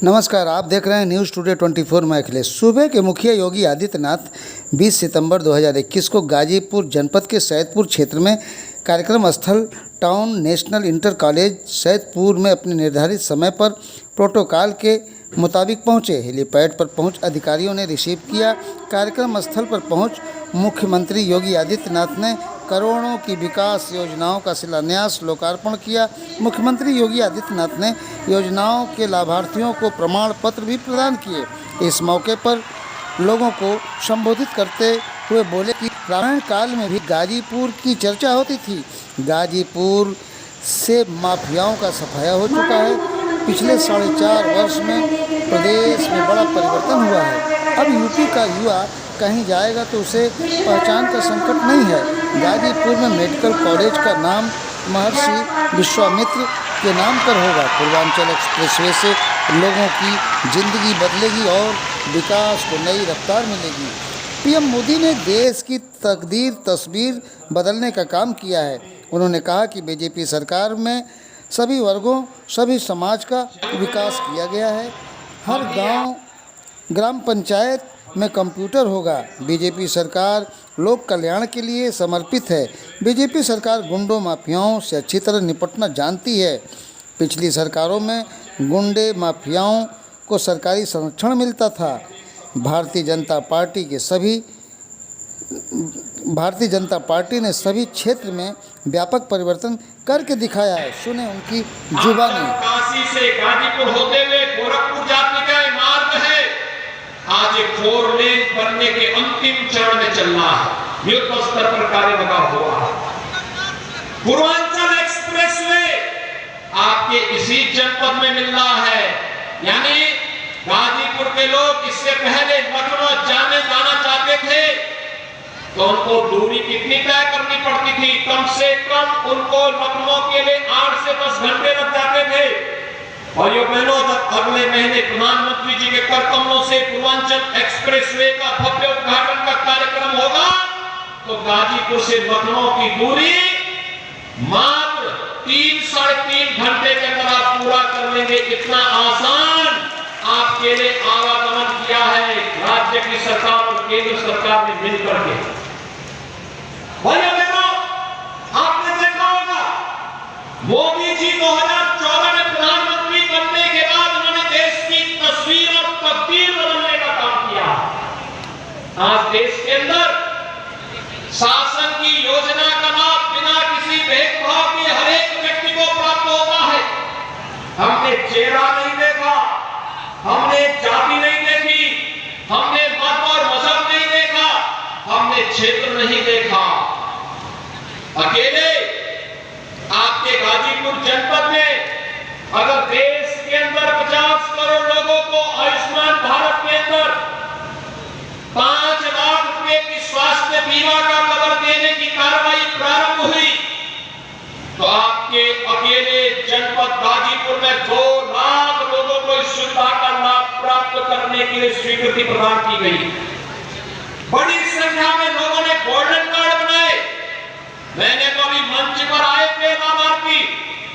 नमस्कार, आप देख रहे हैं न्यूज़ टुडे 24। मैं अखिलेश। सूबे के मुखिया योगी आदित्यनाथ 20 सितंबर 2021 को गाजीपुर जनपद के सैदपुर क्षेत्र में कार्यक्रम स्थल town national inter college Saidpur में अपने निर्धारित समय पर प्रोटोकॉल के मुताबिक पहुंचे। हेलीपैड पर पहुंच अधिकारियों ने रिसीव किया। कार्यक्रम स्थल पर पहुंच मुख्यमंत्री योगी आदित्यनाथ ने करोड़ों की विकास योजनाओं का शिलान्यास लोकार्पण किया। मुख्यमंत्री योगी आदित्यनाथ ने योजनाओं के लाभार्थियों को प्रमाण पत्र भी प्रदान किए। इस मौके पर लोगों को संबोधित करते हुए बोले कि रामायण काल में भी गाजीपुर की चर्चा होती थी। गाजीपुर से माफियाओं का सफाया हो चुका है। पिछले 4.5 वर्ष में प्रदेश में बड़ा परिवर्तन हुआ है। अब यूपी का युवा कहीं जाएगा तो उसे पहचान का संकट नहीं है। गाजीपुर में मेडिकल कॉलेज का नाम महर्षि विश्वामित्र के नाम पर होगा। पूर्वांचल एक्सप्रेसवे से लोगों की ज़िंदगी बदलेगी और विकास को नई रफ्तार मिलेगी। पीएम मोदी ने देश की तस्वीर बदलने का काम किया है। उन्होंने कहा कि बीजेपी सरकार में सभी वर्गों, सभी समाज का विकास किया गया है। हर गांव, ग्राम पंचायत में कंप्यूटर होगा। बीजेपी सरकार लोक कल्याण के लिए समर्पित है। बीजेपी सरकार गुंडों माफियाओं से अच्छी तरह निपटना जानती है। पिछली सरकारों में गुंडे माफियाओं को सरकारी संरक्षण मिलता था। भारतीय जनता पार्टी ने सभी क्षेत्र में व्यापक परिवर्तन करके दिखाया है। सुने उनकी जुबानी। काशी से गाजीपुर होते हुए गोरखपुर जाने का मार्ग है, आज एक 4 लेन बनने के अंतिम चरण में चल रहा है। युद्ध स्तर पर कार्य लगा हुआ है। पूर्वांचल एक्सप्रेसवे आपके इसी जनपद में मिल रहा है। यानी गाजीपुर के लोग इससे पहले लखनऊ जाना चाहते थे तो उनको दूरी कितनी तय करनी पड़ती थी? कम से कम उनको लखनऊ के लिए 8 से 10 घंटे लग जाते थे। और ये बहनों, अगले महीने प्रधानमंत्री जी के कर कमलों से पूर्वांचल एक्सप्रेसवे का भव्य उद्घाटन का कार्यक्रम होगा तो गाजीपुर से लखनऊ की दूरी मात्र 3-3.5 घंटे के अंदर आप पूरा कर लेंगे। इतना आसान आपके लिए आवागमन किया है राज्य की सरकार और केंद्र सरकार ने मिलकर के। भैया बहनों, आपने देखा होगा मोदी जी 2014 में प्रधानमंत्री बनने के बाद उन्होंने देश की तस्वीर और तकदीर बदलने का काम किया। आज देश के अंदर शासन की योजना का लाभ बिना किसी भेदभाव के हर एक व्यक्ति को प्राप्त होता है। हमने चेहरा नहीं देखा, हमने जाति नहीं देखी, हमने मत और मजहब नहीं देखा, हमने क्षेत्र नहीं देखा। अकेले आपके गाजीपुर जनपद में अगर देश के अंदर 50 करोड़ लोगों को आयुष्मान भारत के अंदर 5 लाख रुपए की स्वास्थ्य बीमा का कवर देने की कार्रवाई प्रारंभ हुई तो आपके अकेले जनपद गाजीपुर में 2 लाख लोगों को इस सुविधा का लाभ प्राप्त करने के लिए स्वीकृति प्रदान की गई। बड़ी संख्या में लोगों ने गोल्डन कार्ड बनाए। मैंने कभी मंच पर आए थे लाभार्थी,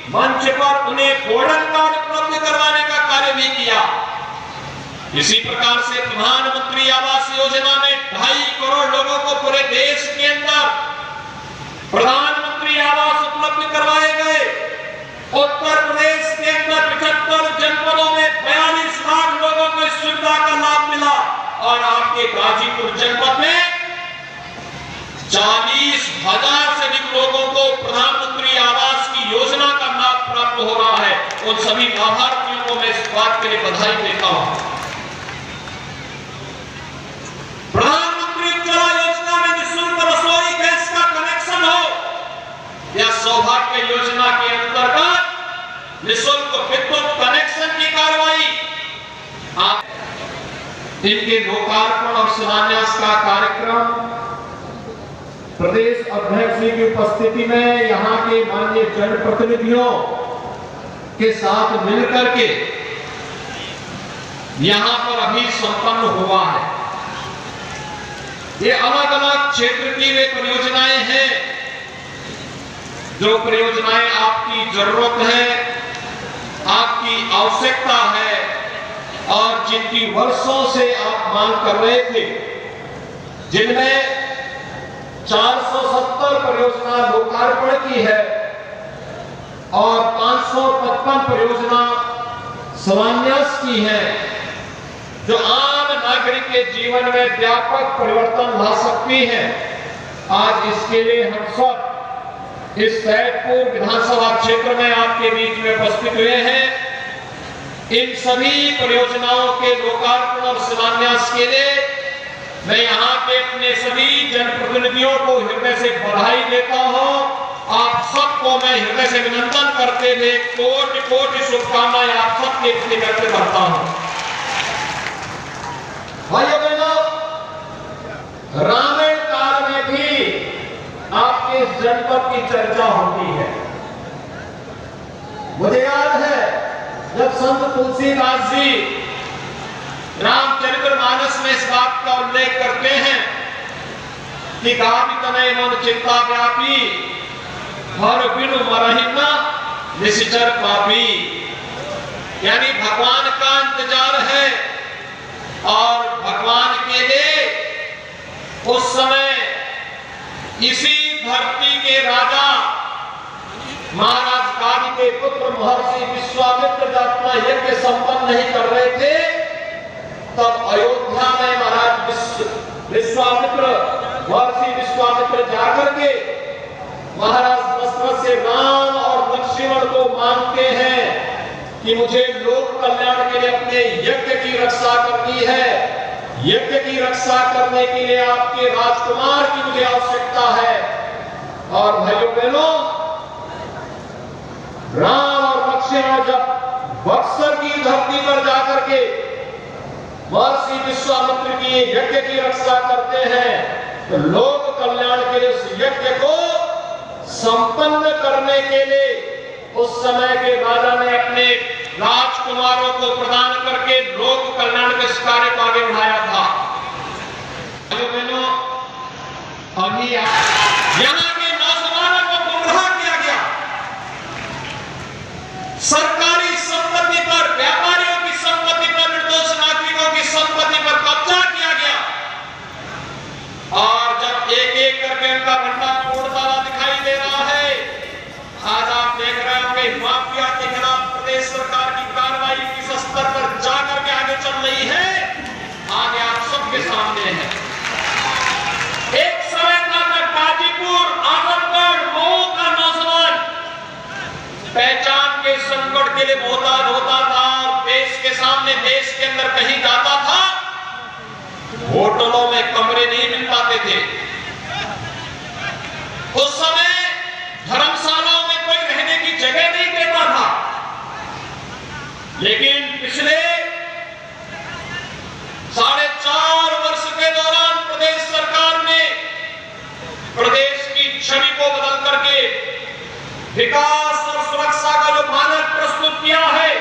मंच पर उन्हें गोल्डन कार्ड उपलब्ध करवाने का कार्य भी किया। इसी प्रकार से प्रधानमंत्री आवास योजना में 2.5 करोड़ लोगों को पूरे देश के अंदर प्रधानमंत्री आवास उपलब्ध करवाए गए। उत्तर प्रदेश के अंदर 75 जनपदों में 42 लाख लोगों को इस सुविधा का लाभ मिला और आपके गाजीपुर जनपद में 40,000 से अधिक लोगों को प्रधानमंत्री आवास की योजना का लाभ प्राप्त हो रहा है। उन सभी लाभार्थियों को मैं इस बात के लिए बधाई देता हूं। प्रधानमंत्री उज्ज्वला योजना में निःशुल्क रसोई गैस का कनेक्शन हो या सौभाग्य योजना के अंतर्गत निःशुल्क विद्युत कनेक्शन की कार्रवाई, इनके लोकार्पण और शिलान्यास का कार्यक्रम प्रदेश अध्यक्ष जी की उपस्थिति में यहाँ के माननीय जनप्रतिनिधियों के साथ मिलकर के यहाँ पर अभी संपन्न हुआ है। ये अलग अलग क्षेत्र की वे परियोजनाएं हैं जो परियोजनाएं आपकी जरूरत है, आपकी आवश्यकता है, और जिनकी वर्षों से आप मांग कर रहे थे, जिनमें 470 परियोजना लोकार्पण की है और 555 परियोजना शिलान्यास की है, जो आम नागरिक के जीवन में व्यापक परिवर्तन ला सकती है। आज इसके लिए हम सब इस सैदपुर विधानसभा क्षेत्र में आपके बीच में उपस्थित हुए हैं। इन सभी परियोजनाओं के लोकार्पण और शिलान्यास के लिए मैं यहाँ के अपने सभी जनप्रतिनिधियों को हृदय से बधाई देता हूँ। आप सबको मैं हृदय से अभिनंदन करते हुए कोटि कोटि शुभकामनाएं आप सबके प्रति व्यक्त करता हूँ। भाइयों बहनों, रामायण काल में भी आपके इस जनपद की चर्चा होती है। मुझे याद है जब संत तुलसीदास जी रामचरितमानस में इस बात का उल्लेख करते हैं कि गावि तनय मन चिंता व्यापी, हर बिनु मरहि न निश्चर पापी। यानी भगवान का इंतजार है और भगवान के लिए उस समय इसी धरती के राजा महाराज गावि के पुत्र महर्षि विश्वामित्र जब अपना यज्ञ संपन्न नहीं कर रहे थे, तब अयोध्या में महाराज विश्वामित्र महर्षि विश्वामित्र जाकर के महाराज दशरथ से राम और लक्ष्मण को मांगते हैं कि मुझे लोक कल्याण के लिए अपने यज्ञ की रक्षा करनी है। यज्ञ की रक्षा करने के लिए आपके राजकुमार की मुझे आवश्यकता है। और भाइयों बहनों, राम और लक्ष्मण जब बक्सर की धरती पर जाकर के महर्षि विश्वामित्र की यज्ञ की रक्षा करते हैं, तो लोक कल्याण के लिए उस यज्ञ को संपन्न करने के लिए उस समय के राजा ने अपने राजकुमारों को प्रदान करके लोक कल्याण के इस कार्य को आगे बढ़ाया था। अभी यहाँ के नौजवानों को गुमराह किया गया, सरकारी संपत्ति पर, व्यापारियों की संपत्ति पर, निर्दोष नागरिकों की संपत्ति पर कब्जा किया गया और जब एक एक करके उनका भंडार तोड़ता हुआ दिखाई दे रहा है। आज आप देख रहे होंगे माफिया के खिलाफ प्रदेश सरकार की कार्रवाई किस स्तर पर जाकर के आगे चल रही है, आगे आप सबके सामने है। एक समय था गाजीपुर, आजमगढ़, मऊ का नौजवान पहचान के संकट के लिए मोहताज होता था और देश के सामने, देश के अंदर कहीं जाता था, होटलों में कमरे नहीं मिल पाते थे। उस समय धर्मशालाओं में कोई रहने की जगह नहीं देता था। लेकिन पिछले 4.5 वर्ष के दौरान प्रदेश सरकार ने प्रदेश की छवि को बदल करके विकास और सुरक्षा का जो मानक प्रस्तुत किया है,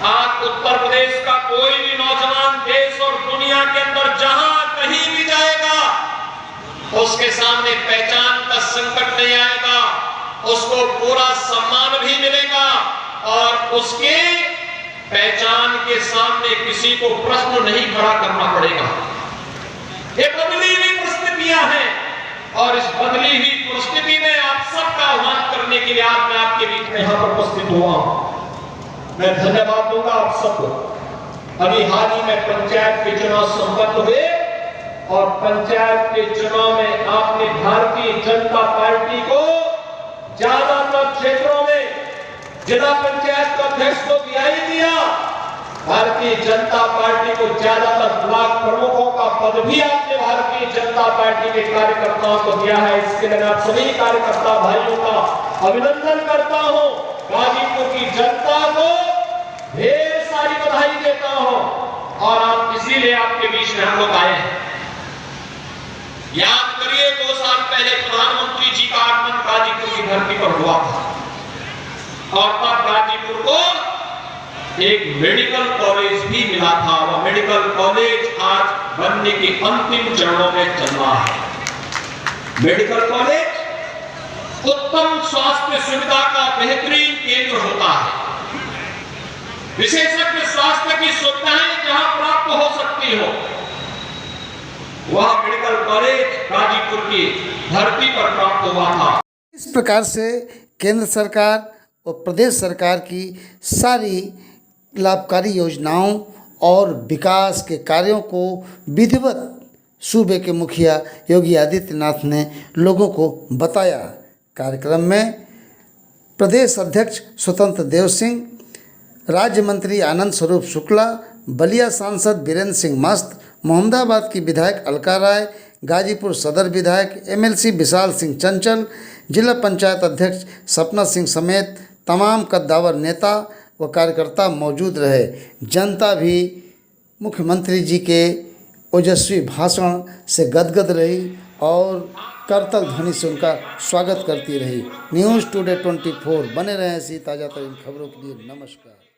आज उत्तर प्रदेश का कोई भी नौजवान देश और दुनिया के अंदर जहां कहीं भी जाएगा, उसके सामने पहचान का संकट नहीं आएगा, उसको पूरा सम्मान भी मिलेगा और उसके पहचान के सामने किसी को प्रश्न नहीं खड़ा करना पड़ेगा। ये बदली हुई परिस्थितियां हैं और इस बदली हुई परिस्थिति में आप सबका आह्वान करने के लिए आज मैं आपके बीच में यहां पर उपस्थित हुआ हूं। मैं धन्यवाद दूंगा आप सबको। अभी हाल ही में पंचायत के चुनाव संपन्न हुए और पंचायत के चुनाव में आपने भारतीय जनता पार्टी को ज्यादातर क्षेत्रों में जिला पंचायत का अध्यक्ष को दिया ही दिया, भारतीय जनता पार्टी को ज्यादातर ब्लॉक प्रमुखों का पद भी आपने भारतीय जनता पार्टी के कार्यकर्ताओं को दिया है। इसके लिए आप सभी कार्यकर्ता भाइयों का अभिनंदन करता हूं। गाजीपुर की जनता को ढेर सारी बधाई देता हूं और आप इसीलिए आपके बीच में हम लोग आए हैं। याद करिए 2 साल पहले प्रधानमंत्री जी का आगमन गाजीपुर की धरती पर हुआ था और तब गाजीपुर को एक मेडिकल कॉलेज भी मिला था। वह मेडिकल कॉलेज आज बनने के अंतिम चरणों में चल रहा है। मेडिकल कॉलेज उत्तम स्वास्थ्य सुविधा का बेहतरीन केंद्र होता है। विशेषज्ञ स्वास्थ्य की सुविधाएं जहां प्राप्त हो सकती हो, वह मेडिकल कॉलेज गाजीपुर की धरती पर प्राप्त हुआ था। इस प्रकार से केंद्र सरकार और प्रदेश सरकार की सारी लाभकारी योजनाओं और विकास के कार्यों को विधिवत सूबे के मुखिया योगी आदित्यनाथ ने लोगों को बताया। कार्यक्रम में प्रदेश अध्यक्ष स्वतंत्र देव सिंह, राज्य मंत्री आनंद स्वरूप शुक्ला, बलिया सांसद बीरेंद्र सिंह मस्त, मोहम्मदाबाद की विधायक अलका राय, गाजीपुर सदर विधायक एमएलसी विशाल सिंह चंचल, जिला पंचायत अध्यक्ष सपना सिंह समेत तमाम कद्दावर नेता व कार्यकर्ता मौजूद रहे। जनता भी मुख्यमंत्री जी के ओजस्वी भाषण से गदगद रही और करतल ध्वनि से उनका स्वागत करती रही। न्यूज़ टुडे 24 बने रहें ऐसी ताज़ा तरीन खबरों के लिए। नमस्कार।